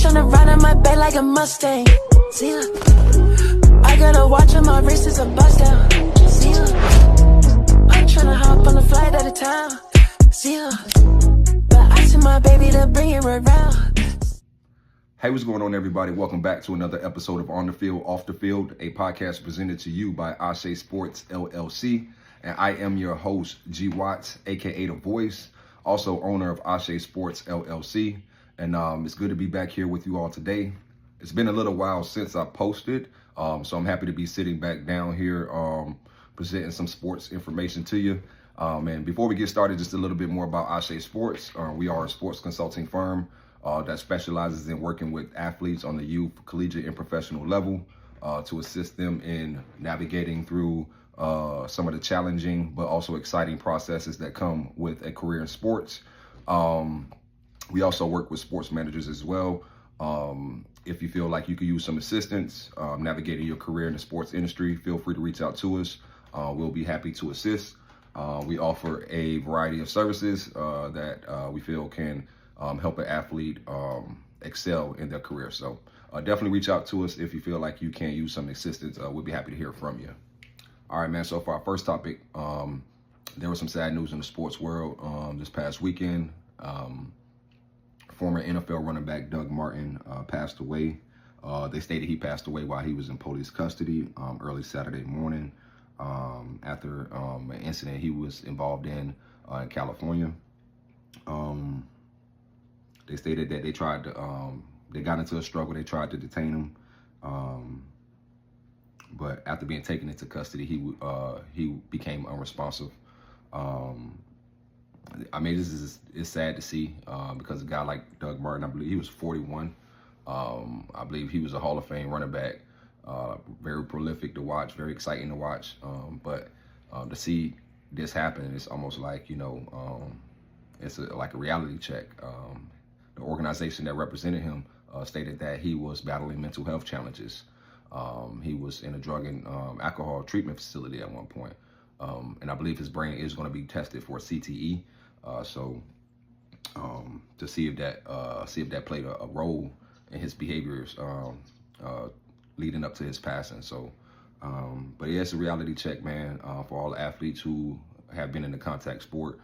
tryna ride on my back like a Mustang. See ya. I got a watch on my wrist, it's a bust down. See ya. I'm tryna hop on a flight out of town. See ya. But I sent my baby to bring it around. Hey, what's going on, everybody? Welcome back to another episode of On the Field, Off the Field, a podcast presented to you by Sports LLC. And I am your host, G Watts, aka The Voice, also owner of Sports LLC. And it's good to be back here with you all today. It's been a little while since I posted, so I'm happy to be sitting back down here presenting some sports information to you. And before we get started, just a little bit more about Ashe Sports. We are a sports consulting firm that specializes in working with athletes on the youth, collegiate, and professional level to assist them in navigating through some of the challenging but also exciting processes that come with a career in sports. We also work with sports managers as well. If you feel like you could use some assistance navigating your career in the sports industry, feel free to reach out to us. We'll be happy to assist. We offer a variety of services that we feel can help an athlete excel in their career. So definitely reach out to us if you feel like you can use some assistance. We'll be happy to hear from you. All right, man. So for our first topic, there was some sad news in the sports world this past weekend. Former NFL running back Doug Martin passed away. They stated he passed away while he was in police custody early Saturday morning after an incident he was involved in California. They stated that they tried to, they got into a struggle. They tried to detain him. But after being taken into custody, he became unresponsive. I mean, it's sad to see because a guy like Doug Martin, I believe he was 41. I believe he was a Hall of Fame running back, very prolific to watch, very exciting to watch. But to see this happen, it's almost like, it's like a reality check. The organization that represented him stated that he was battling mental health challenges. He was in a drug and alcohol treatment facility at one point. And I believe his brain is going to be tested for CTE. So to see if that played a role in his behaviors leading up to his passing. So, but yeah, it's a reality check, man, for all athletes who have been in the contact sport.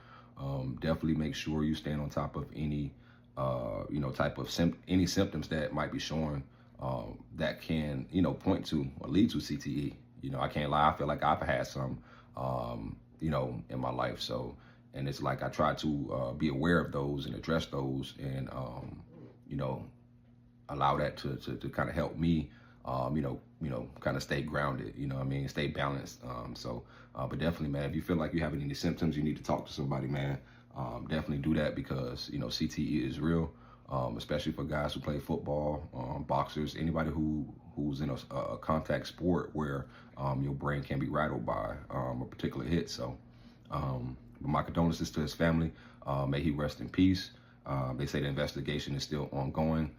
Definitely make sure you stand on top of any, type of any symptoms that might be showing that can, point to or lead to CTE. I can't lie. I feel like I've had some, in my life. So, and it's like I try to be aware of those and address those and, allow that to kind of help me, kind of stay grounded, stay balanced. But definitely, man, if you feel like you have any symptoms, you need to talk to somebody, man. Definitely do that because, CTE is real, especially for guys who play football, boxers, anybody who's in a contact sport where your brain can be rattled by a particular hit. So my condolences to his family. May he rest in peace. They say the investigation is still ongoing.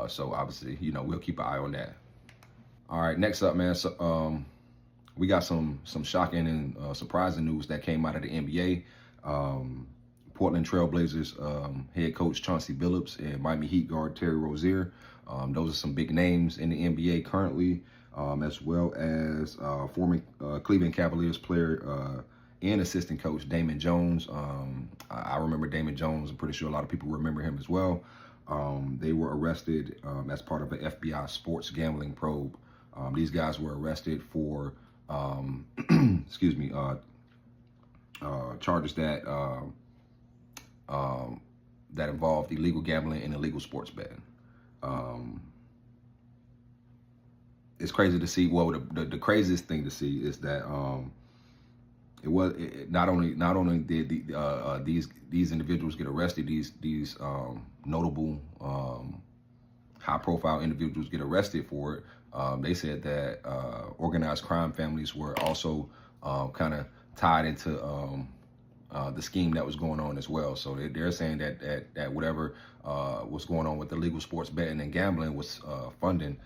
So obviously, we'll keep an eye on that. All right, next up, man. So we got some shocking and surprising news that came out of the NBA. Portland Trailblazers head coach Chauncey Billups and Miami Heat guard Terry Rozier. Those are some big names in the NBA currently, as well as former Cleveland Cavaliers player and assistant coach Damon Jones. I remember Damon Jones. I'm pretty sure a lot of people remember him as well. They were arrested as part of an FBI sports gambling probe. These guys were arrested for, charges that involved illegal gambling and illegal sports betting. It's crazy to see. Well, the craziest thing to see is that not only did these individuals get arrested, these notable high-profile individuals get arrested for it. They said that organized crime families were also kind of tied into the scheme that was going on as well. So they're saying that whatever was going on with illegal sports betting and gambling was funding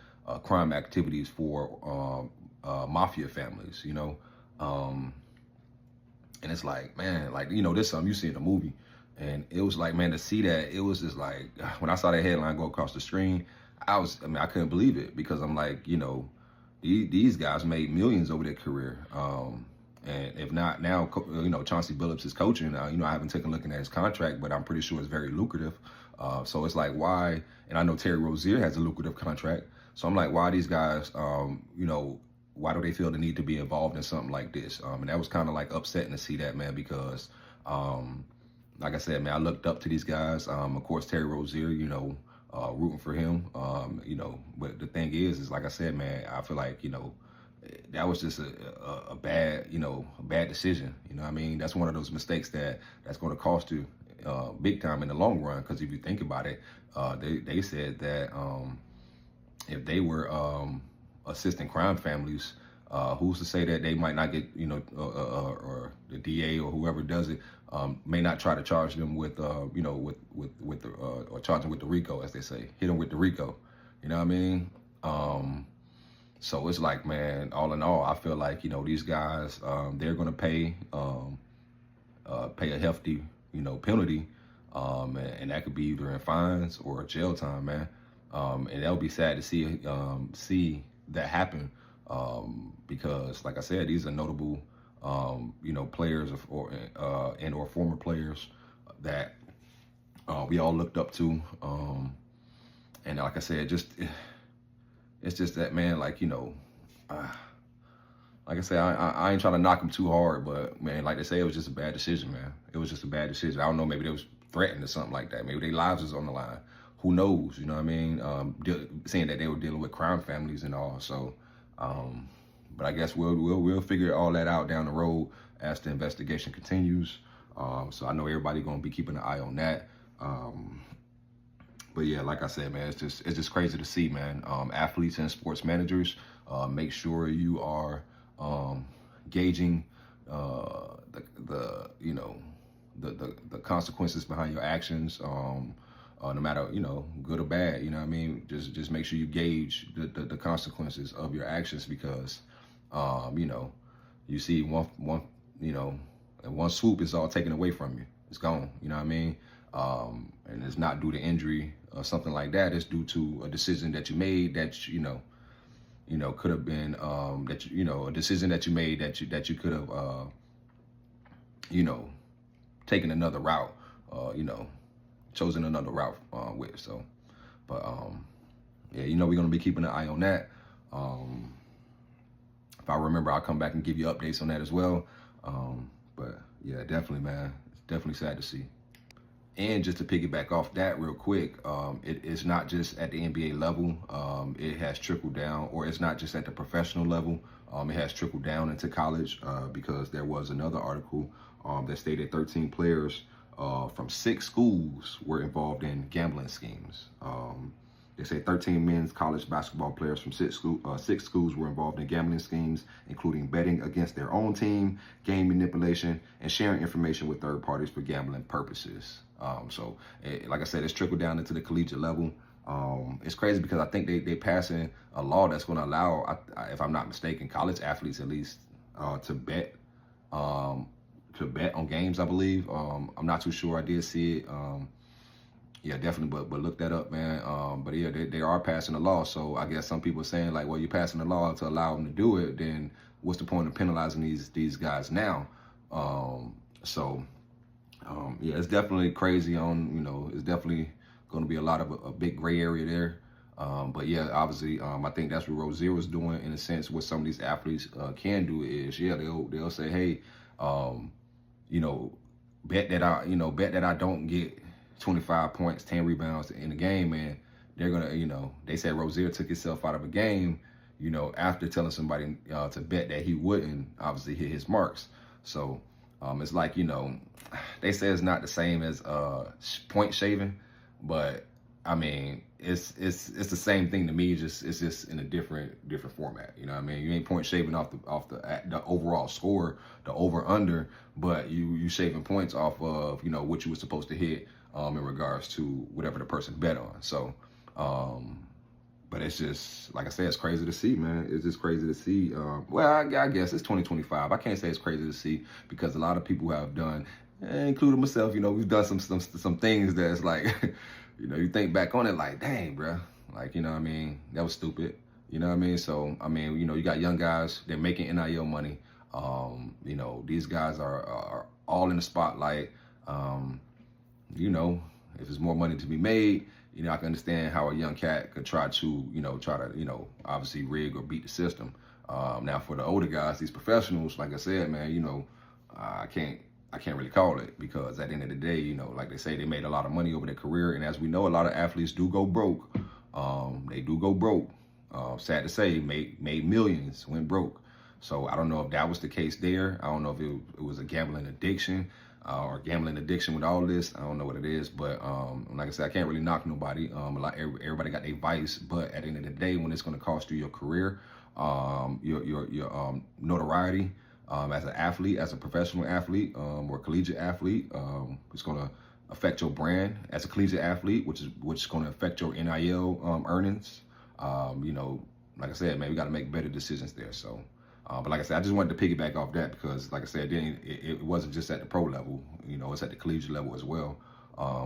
crime activities for mafia families, And it's like, man, this is something you see in a movie. And it was like, man, to see that, it was just like, when I saw that headline go across the screen, I couldn't believe it, because I'm like, these guys made millions over their career. And if not now, Chauncey Billups is coaching. I haven't taken a look at his contract, but I'm pretty sure it's very lucrative. So it's like, why? And I know Terry Rozier has a lucrative contract. So I'm like, why these guys, why do they feel the need to be involved in something like this? And that was kind of like upsetting to see that, man, because, like I said, man, I looked up to these guys. Of course, Terry Rozier, rooting for him. But the thing is like I said, man, I feel like, that was just a bad, a bad decision. You know what I mean? That's one of those mistakes that's going to cost you big time in the long run. Because if you think about it, they said that if they were assisting crime families, who's to say that they might not get, or the DA or whoever does it may not try to charge them with, or charge them with the RICO, as they say, hit them with the RICO. You know what I mean? So it's like, man, all in all, I feel like, these guys, they're going to pay a hefty, penalty. And that could be either in fines or jail time, man. And that'll be sad to see that happen. Because like I said, these are notable, players or former players that we all looked up to. And like I said, it's just that, man, like I said, I ain't trying to knock them too hard, but man, like they say, it was just a bad decision, man. It was just a bad decision. I don't know, maybe they was threatened or something like that. Maybe their lives was on the line. Who knows? You know what I mean? Saying that they were dealing with crime families and all. So, but I guess we'll figure all that out down the road as the investigation continues. So I know everybody gonna be keeping an eye on that. But yeah, like I said, man, it's just crazy to see, man. Athletes and sports managers, make sure you are gauging the consequences behind your actions. No matter, good or bad, you know what I mean? Just make sure you gauge the consequences of your actions, because, you see one swoop is all taken away from you. It's gone, you know what I mean? And it's not due to injury or something like that. It's due to a decision that you made that, could have been, a decision that you made that you could have, taken another route, chosen another route with. So, but yeah, we're gonna be keeping an eye on that. If I remember, I'll come back and give you updates on that as well. But yeah, definitely, man, it's definitely sad to see. And just to piggyback off that real quick, it's not just at the NBA level. It has trickled down, or it's not just at the professional level. It has trickled down into college, because there was another article that stated 13 players from 6 schools were involved in gambling schemes. They say 13 men's college basketball players from 6 schools were involved in gambling schemes, including betting against their own team, game manipulation, and sharing information with third parties for gambling purposes. So, like I said, it's trickled down into the collegiate level. It's crazy because I think they passing a law that's going to allow, if I'm not mistaken, college athletes at least to bet on games, I believe. I'm not too sure. I did see it. Yeah, definitely, but look that up, man. But yeah, they are passing a law. So I guess some people are saying, like, well, you're passing a law to allow them to do it, then what's the point of penalizing these guys now? Yeah, it's definitely crazy it's definitely going to be a lot of a big gray area there. But yeah, obviously, I think that's what Rozier was doing, in a sense. What some of these athletes can do is, yeah, they'll say, hey, bet that I don't get 25 points, 10 rebounds in the game, and they're gonna, they said Rozier took himself out of a game, after telling somebody to bet that he wouldn't obviously hit his marks. So it's like, they say it's not the same as point shaving, but I mean, it's the same thing to me. It's just in a different format. You know what I mean? You ain't point shaving off the overall score, the over under, but you shaving points off of what you were supposed to hit in regards to whatever the person bet on. So, but it's just, like I said, it's crazy to see, man. It's just crazy to see. Well, I guess it's 2025. I can't say it's crazy to see, because a lot of people have done including myself, we've done some things that's like, you think back on it like, dang, bro, like, that was stupid. You know what I mean? So, you got young guys, they're making NIL money. These guys are all in the spotlight. If there's more money to be made, I can understand how a young cat could try to, obviously rig or beat the system. Now for the older guys, these professionals, like I said, man, I can't really call it, because at the end of the day, like they say, they made a lot of money over their career. And as we know, a lot of athletes do go broke. They do go broke. Sad to say, made millions, went broke. So I don't know if that was the case there. I don't know if it was a gambling addiction or gambling addiction with all this. I don't know what it is, but like I said, I can't really knock nobody. Everybody got their vice, but at the end of the day, when it's going to cost you your career, your notoriety as an athlete, as a professional athlete or collegiate athlete, it's going to affect your brand as a collegiate athlete, which is going to affect your NIL earnings. Like I said, man, we got to make better decisions there. So. But like I said, I just wanted to piggyback off that, because, like I said, it wasn't just at the pro level. It's at the collegiate level as well,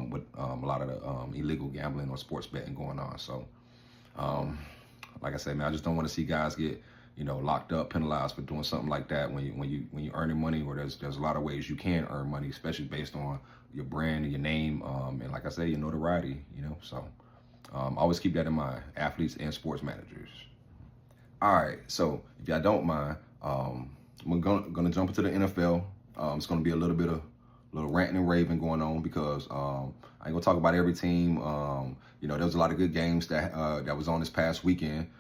with a lot of the illegal gambling or sports betting going on. So, like I said, man, I just don't want to see guys get locked up, penalized for doing something like that when you earning money, or there's a lot of ways you can earn money, especially based on your brand and your name, and like I say, your notoriety. So always keep that in mind, athletes and sports managers. All right, so if y'all don't mind, we're gonna jump into the NFL. It's gonna be a little ranting and raving going on, because I ain't gonna talk about every team. There was a lot of good games that was on this past weekend.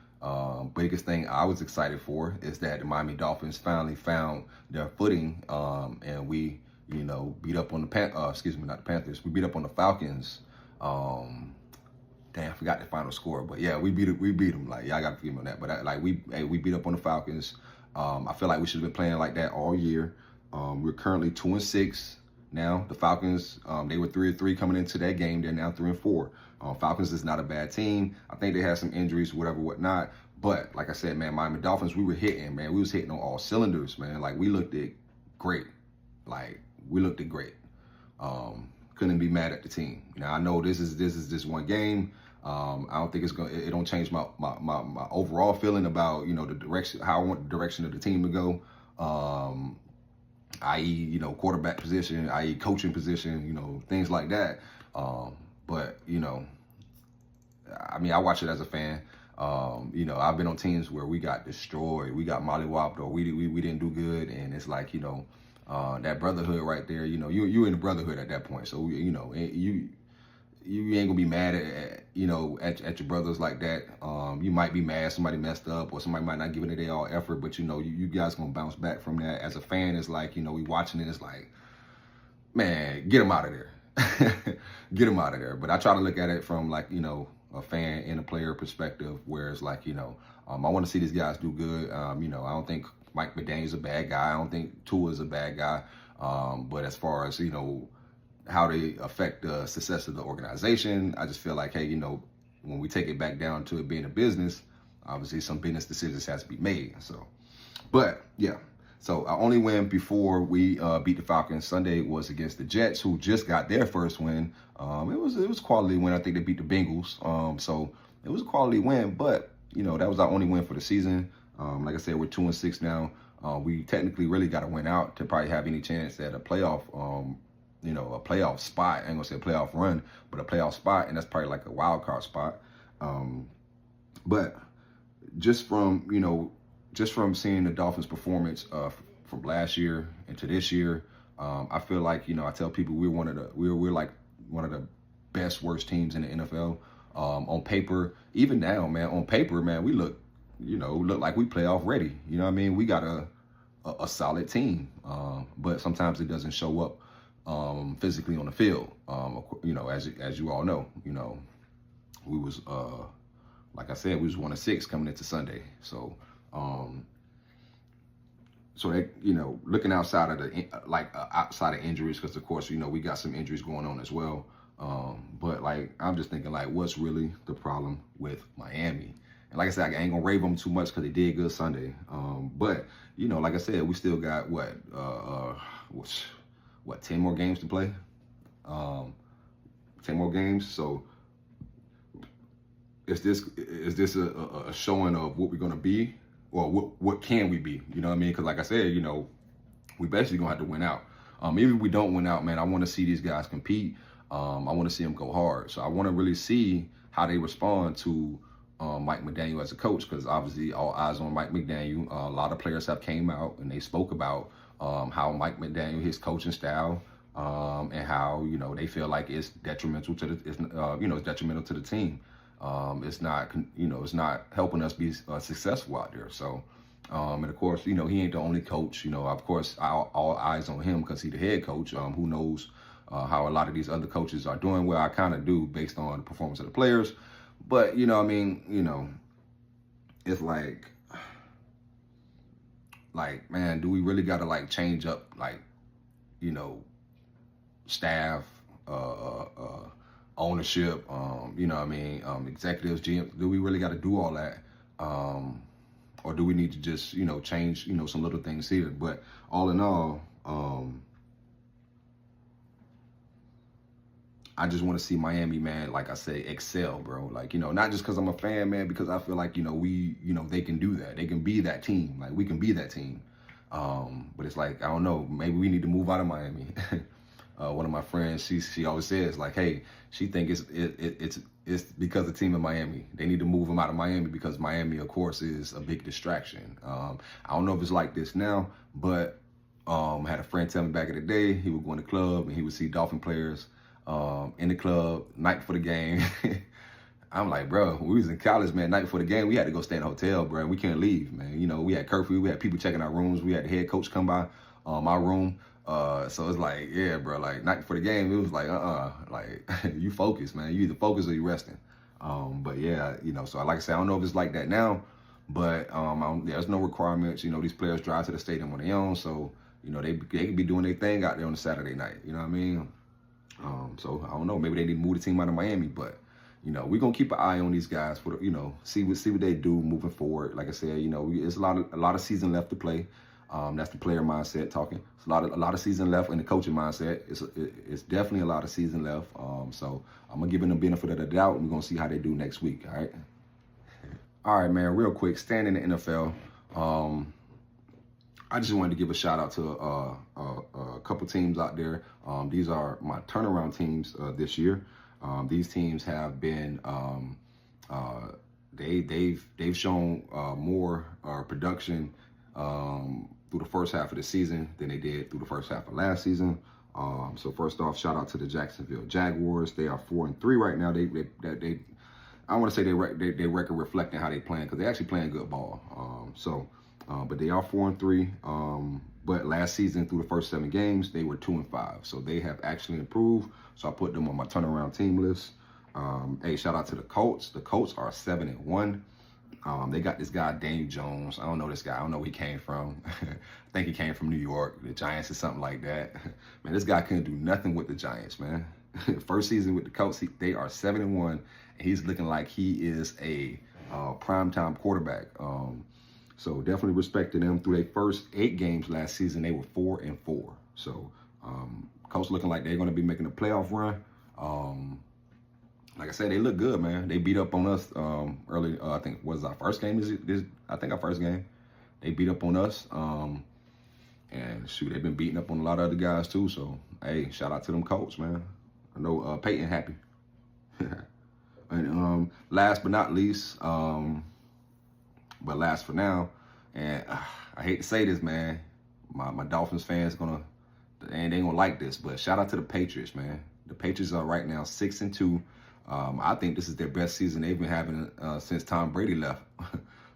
Biggest thing I was excited for is that the Miami Dolphins finally found their footing, and we beat up on the Panthers. We beat up on the Falcons. Damn, I forgot the final score, but yeah, we beat them. Like, yeah, I got to give them on that. But we beat up on the Falcons. I feel like we should have been playing like that all year. We're currently 2-6 now. The Falcons, they were 3-3 coming into that game. They're now 3-4. Falcons is not a bad team. I think they had some injuries, whatnot. But like I said, man, Miami Dolphins, we were hitting, man. We was hitting on all cylinders, man. Like, we looked at great. Couldn't be mad at the team. Now, I know this is just one game. I don't think it don't change my overall feeling about, the direction, how I want the direction of the team to go. I.e., quarterback position, i.e., coaching position, things like that. But, I watch it as a fan. I've been on teams where we got destroyed, we got mollywopped, or we didn't do good, and it's like, that brotherhood right there, you in the brotherhood at that point. So, you ain't gonna be mad at your brothers like that. You might be mad somebody messed up, or somebody might not give it their all effort, but you guys gonna bounce back from that. As a fan, it's like, we watching it, it's like, man, get them out of there. Get them out of there. But I try to look at it from, like, a fan and a player perspective, where it's like, I want to see these guys do good. I don't think Mike McDaniel's a bad guy. I don't think Tua's a bad guy. But as far as, how they affect the success of the organization, I just feel like, hey, when we take it back down to it being a business, obviously some business decisions has to be made. So, but yeah. So our only win before we beat the Falcons Sunday was against the Jets, who just got their first win. It was a quality win. I think they beat the Bengals. So it was a quality win, but that was our only win for the season. Like I said, we're 2-6 now. We technically really got to win out to probably have any chance at a playoff. A playoff spot. I ain't gonna say a playoff run, but a playoff spot, and that's probably like a wild card spot. But just from seeing the Dolphins' performance from last year into this year, I feel like I tell people we're like one of the best worst teams in the NFL. On paper, even now, man, on paper, man, we look like we playoff ready. You know what I mean? We got a solid team, but sometimes it doesn't show up physically on the field. As you all know, we was like I said, we was 1-6 coming into Sunday. So that, looking outside of outside of injuries, because of course, we got some injuries going on as well. But like, I'm just thinking, like, what's really the problem with Miami? And like I said, I ain't gonna rave them too much because they did good Sunday. But like I said, we still got what 10 more games to play? 10 more games. So is this a showing of what we're going to be, or what can we be? You know what I mean? Because like I said, we basically going to have to win out. Even if we don't win out, man, I want to see these guys compete. I want to see them go hard. So I want to really see how they respond to Mike McDaniel as a coach, because obviously all eyes on Mike McDaniel. A lot of players have came out and they spoke about how Mike McDaniel, his coaching style, and how they feel like it's detrimental to the it's detrimental to the team. It's not helping us be successful out there. So. And of course, he ain't the only coach. Of course, all eyes on him because he's the head coach. Who knows how a lot of these other coaches are doing? Well, I kind of do based on the performance of the players. But, it's like, man, do we really got to change up, staff, ownership, executives, GM? Do we really got to do all that? Or do we need to just, change, some little things here? But all in all, I just want to see Miami, man, like I say, excel, bro. Not just because I'm a fan, man, because I feel like, they can do that. They can be that team. We can be that team. But it's I don't know, maybe we need to move out of Miami. One of my friends, she always says, hey, she thinks it's because the team in Miami. They need to move them out of Miami because Miami, of course, is a big distraction. I don't know if it's like this now, but I had a friend tell me back in the day, he would go in the club and he would see Dolphin players in the club night before the game. I'm like, bro, when we was in college, man, night before the game, we had to go stay in a hotel, bro. We couldn't leave, man. We had curfew. We had people checking our rooms. We had the head coach come by my room. So it's yeah, bro, night before the game, it was you focus, man. You either focus or you resting. But yeah, so like I said, I don't know if it's like that now, but there's no requirements. These players drive to the stadium on their own, so they can be doing their thing out there on a Saturday night. You know what I mean? So I don't know. Maybe they need to move the team out of Miami, but we're gonna keep an eye on these guys for see what they do moving forward. Like I said, it's a lot of season left to play. That's the player mindset talking. It's a lot of season left in the coaching mindset. It's definitely a lot of season left. So I'm gonna give them the benefit of the doubt, and we're gonna see how they do next week. All right, man. Real quick, staying in the NFL. I just wanted to give a shout out to a couple teams out there. These are my turnaround teams this year. These teams have been they've shown more production through the first half of the season than they did through the first half of last season. So first off, shout out to the Jacksonville Jaguars. They are 4-3 right now. They I want to say they record reflecting how they playing, because they actually playing good ball. But they are 4-3. But last season, through the first 7 games, they were 2-5. So they have actually improved. So I put them on my turnaround team list. Hey, shout out to the Colts. The Colts are 7-1. They got this guy, Damon Jones. I don't know this guy. I don't know where he came from. I think he came from New York, the Giants or something like that. Man, this guy couldn't do nothing with the Giants, man. First season with the Colts, they are 7-1, and he's looking like he is a primetime quarterback. So definitely respecting them. Through their first 8 games last season, they were 4-4. So Colts looking like they're going to be making a playoff run. Like I said, they look good, man. They beat up on us early. I think was our first game. I think our first game. They beat up on us. And shoot, they've been beating up on a lot of other guys too. So hey, shout out to them Colts, man. I know Peyton happy. And last but not least, but last for now, and I hate to say this, man, my Dolphins fans they ain't gonna like this, but shout out to the Patriots, man. The Patriots are right now 6-2. I think this is their best season they've been having since Tom Brady left.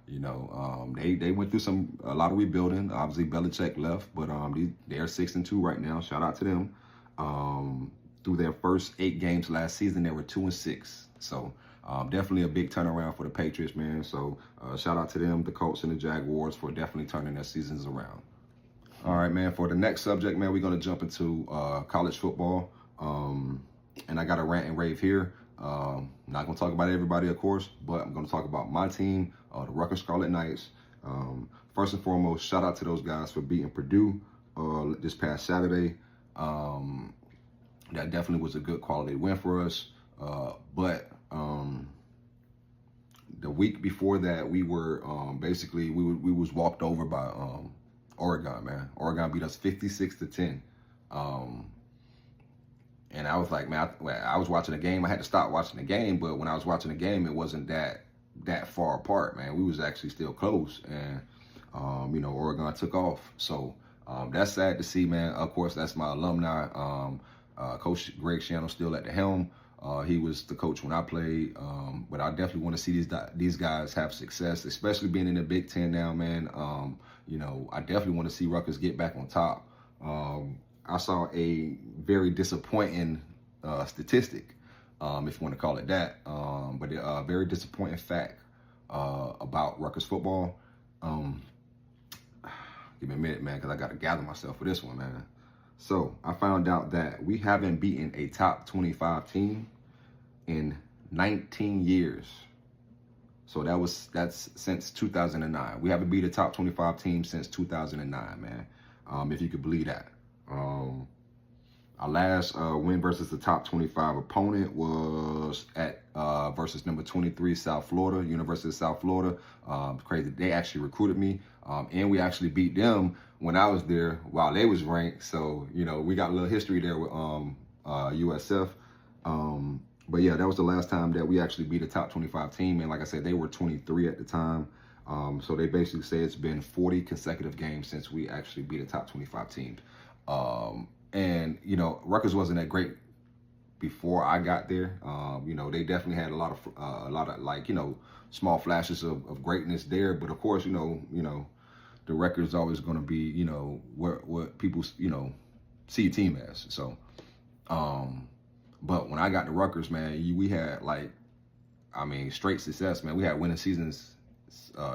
They went through a lot of rebuilding. Obviously, Belichick left, but they're 6-2 right now. Shout out to them. Through their first 8 games last season, they were 2-6. So definitely a big turnaround for the Patriots, man. So shout out to them, the Colts and the Jaguars, for definitely turning their seasons around. All right, man. For the next subject, man, we're gonna jump into college football, and I got a rant and rave here. Not gonna talk about everybody, of course, but I'm gonna talk about my team, the Rutgers Scarlet Knights. First and foremost, shout out to those guys for beating Purdue this past Saturday. That definitely was a good quality win for us. But the week before that, we were basically we was walked over by Oregon, man. Oregon beat us 56-10. And I was like, man, I was watching the game. I had to stop watching the game, but when I was watching the game, it wasn't that far apart, man. We was actually still close, and Oregon took off. So that's sad to see, man. Of course, that's my alumni. Coach Greg Schiano still at the helm. He was the coach when I played, but I definitely want to see these guys have success, especially being in the Big Ten now, man. I definitely want to see Rutgers get back on top. I saw a very disappointing statistic, if you want to call it that, but a very disappointing fact about Rutgers football. Give me a minute, man, because I got to gather myself for this one, man. So I found out that we haven't beaten a top 25 team in 19 years. So that's since 2009. We haven't beat a top 25 team since 2009, man. If you could believe that. Our last win versus the top 25 opponent was at versus number 23 South Florida, University of South Florida. Crazy. They actually recruited me, and we actually beat them when I was there while they was ranked. So we got a little history there with USF. But yeah, that was the last time that we actually beat a top 25 team. And like I said, they were 23 at the time. So they basically say it's been 40 consecutive games since we actually beat a top 25 team. And Rutgers wasn't that great before I got there. They definitely had a lot of small flashes of greatness there. But of course, the record is always going to be what people see a team as. So, but when I got to Rutgers, man, we had straight success, man. We had winning seasons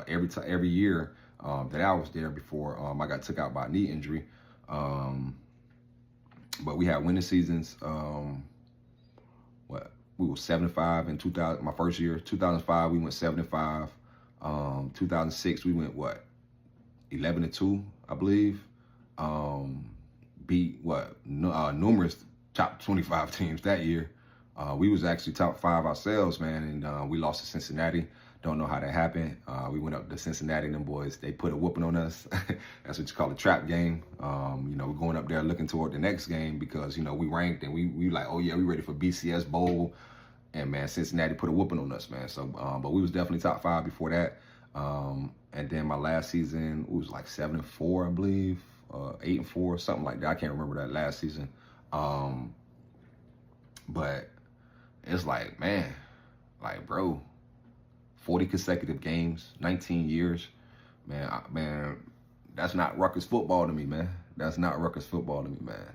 every year that I was there before I got took out by a knee injury. But we had winning seasons. We were 7-5 in 2000. My first year, 2005, we went 7-5. 2006, we went 11-2, I believe. Beat numerous top 25 teams that year. We was actually top 5 ourselves, man, and we lost to Cincinnati. Don't know how that happened. We went up to Cincinnati, and them boys, they put a whooping on us. That's what you call a trap game. We're going up there looking toward the next game because, we ranked and we like, oh yeah, we ready for BCS Bowl. And man, Cincinnati put a whooping on us, man. So, but we was definitely top 5 before that. And then my last season, it was like 7-4, I believe, 8-4, something like that. I can't remember that last season. But it's like, man, bro, 40 consecutive games, 19 years, man, that's not Rutgers football to me, man. That's not Rutgers football to me, man.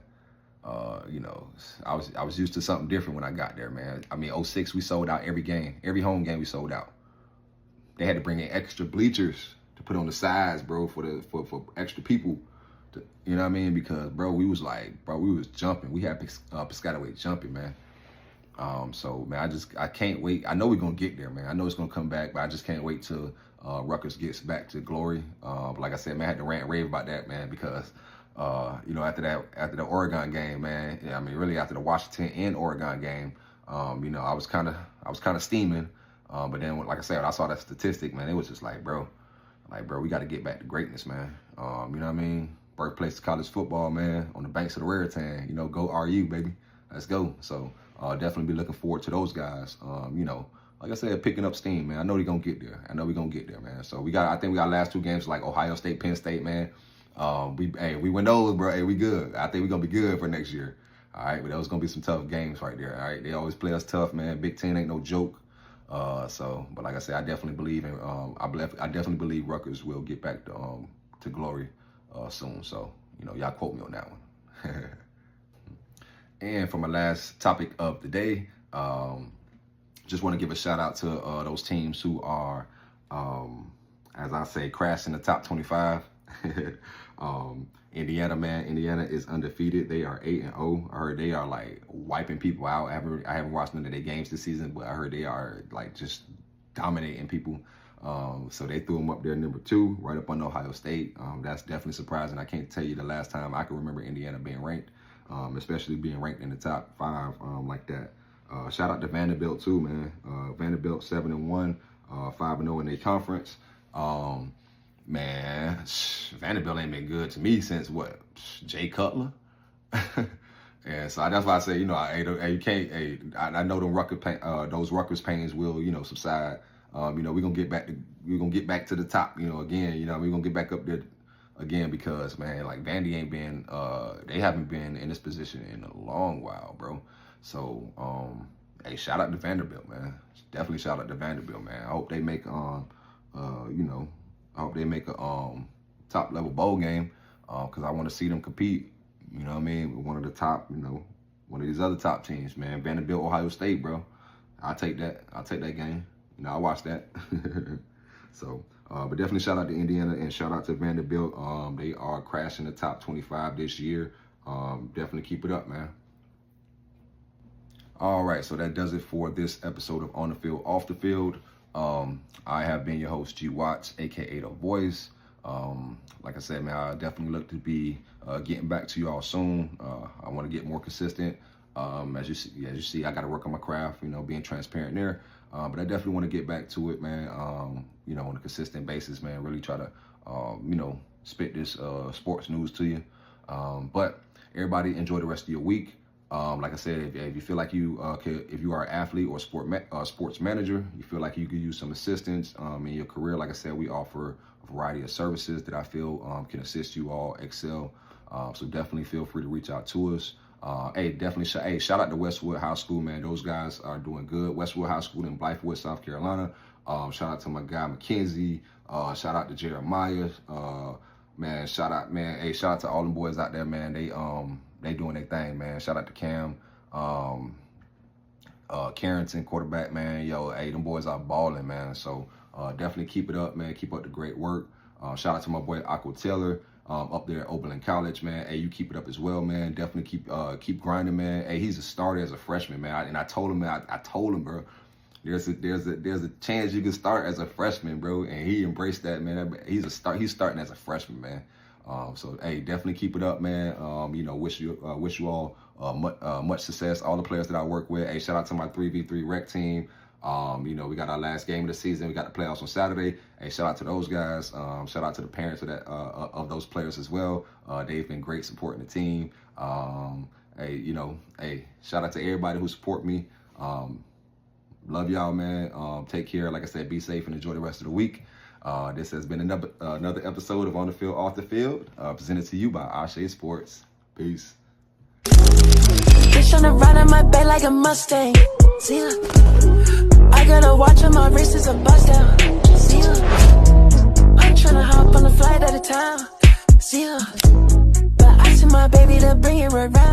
I was used to something different when I got there, man. 06, we sold out every game. Every home game we sold out. They had to bring in extra bleachers to put on the sides, bro, for extra people. You know what I mean? Because, bro, we was jumping. We had Piscataway jumping, man. So, man, I can't wait. I know we're going to get there, man. I know it's going to come back, but I just can't wait till Rutgers gets back to glory. But like I said, man, I had to rant and rave about that, man, because, after the Oregon game, man, really after the Washington and Oregon game, I was kind of steaming. But then, like I said, when I saw that statistic, man, it was just like, bro, we got to get back to greatness, man. You know what I mean? Birthplace of college football, man, on the banks of the Raritan. Go RU, baby. Let's go. So, definitely be looking forward to those guys. Like I said, picking up steam, man. I know they're going to get there. Man. So, I think we got last 2 games like Ohio State, Penn State, man. We win those, bro. Hey, we good. I think we're going to be good for next year. All right, but those going to be some tough games right there. All right, they always play us tough, man. Big Ten ain't no joke. But like I said, I definitely believe in. I definitely believe Rutgers will get back to glory soon. So y'all quote me on that one. And for my last topic of the day, just want to give a shout out to those teams who are, as I say, crashing the top 25. Indiana, man. Indiana is undefeated. They are 8-0. I heard they are wiping people out. I haven't watched none of their games this season, but I heard they are just dominating people. So they threw them up there number 2, right up on Ohio State. That's definitely surprising. I can't tell you the last time I can remember Indiana being ranked. especially being ranked in the top 5 like that. Shout out to Vanderbilt too, man. Vanderbilt 7-1, 5-0 in their conference. Man, Vanderbilt ain't been good to me since what? Jay Cutler. And so that's why I say, you know, you can't. I know those Rutgers pains will, you know, subside. You know, we're gonna get back to the top. You know, again, you know, we're gonna get back up there again because, man, like Vandy ain't been. They haven't been in this position in a long while, bro. So, hey, shout out to Vanderbilt, man. Definitely shout out to Vanderbilt, man. I hope they make you know, I hope they make a top level bowl game because I want to see them compete. You know what I mean? With one of the top, you know, one of these other top teams, man. Vanderbilt, Ohio State, bro. I'll take that. I'll take that game. You know, I'll watch that. So, but definitely shout out to Indiana and shout out to Vanderbilt. They are crashing the top 25 this year. Definitely keep it up, man. All right, so that does it for this episode of On the Field, Off the Field. I have been your host, G Watts, aka The Voice. Like I said, man, I definitely look to be getting back to you all soon. I want to get more consistent. As you see, I got to work on my craft, you know, being transparent there. But I definitely want to get back to it, man. You know, on a consistent basis, man. Really try to, you know, spit this sports news to you. But everybody enjoy the rest of your week. Like I said, if you feel like if you are an athlete or sports manager, you feel like you could use some assistance in your career. Like I said, we offer a variety of services that I feel can assist you all excel. So definitely feel free to reach out to us. Shout out to Westwood High School, man. Those guys are doing good. Westwood High School in Blythewood, South Carolina. Shout out to my guy Mackenzie. Shout out to Jeremiah. Man, shout out to all them boys out there, man. They doing their thing, man. Shout out to Cam, Carrington, quarterback, man. Yo, hey, them boys are balling, man. So definitely keep it up, man. Keep up the great work. Shout out to my boy Aqua Taylor up there at Oberlin College, man. Hey, you keep it up as well, man. Definitely keep grinding, man. Hey, he's a starter as a freshman, man. I told him, man. I told him, bro. There's a chance you can start as a freshman, bro, and he embraced that, man. He's starting as a freshman, man. So hey, definitely keep it up, man. You know, wish you all much success. All the players that I work with. Hey, shout out to my 3v3 rec team. You know, we got our last game of the season. We got the playoffs on Saturday. Hey, shout out to those guys. Shout out to the parents of those players as well. They've been great supporting the team. Hey, shout out to everybody who support me. Love y'all, man. Take care. Like I said, be safe and enjoy the rest of the week. This has been another episode of On the Field, Off the Field, presented to you by Ashe Sports. Peace. Bitch on the ride on my back like a Mustang. See ya. I got a watch on my wrist, it's a bust down. See ya. I'm tryna hop on a flight out of town. See ya. But I sent my baby to bring it around.